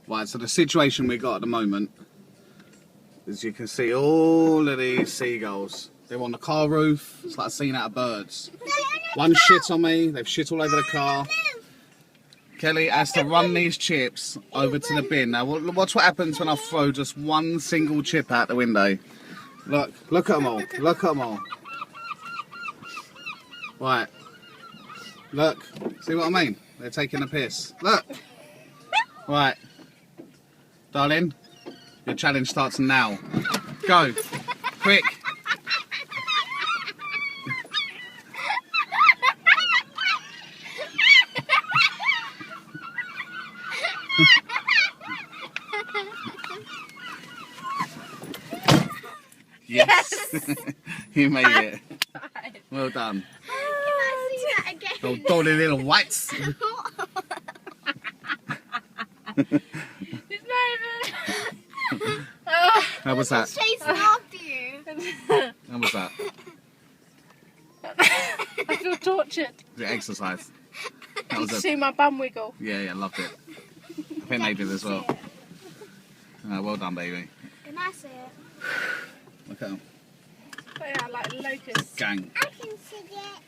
Right, so the situation we got at the moment is you can see all of these seagulls. They're on the car roof. It's like a scene out of Birds. One shit on me. They've shit all over the car. Kelly has to run these chips over to the bin. Now, watch what happens when I throw just one single chip out the window. Look at them all. Look at them all. Right. Look. See what I mean? They're taking a piss. Look. Right. Darling, your challenge starts now. Go. Quick. Yes. You made it. Well done. Can I see that again? Oh, dirty little whites. It's not even. How was that? It's chasing after you. How was that? I feel tortured. Was it exercise? That Did was you a... see my bum wiggle? Yeah, loved it. I think they did as well. Well done, baby. Can I see it? Look at them. Oh, yeah, like locusts. Gang. I can see it.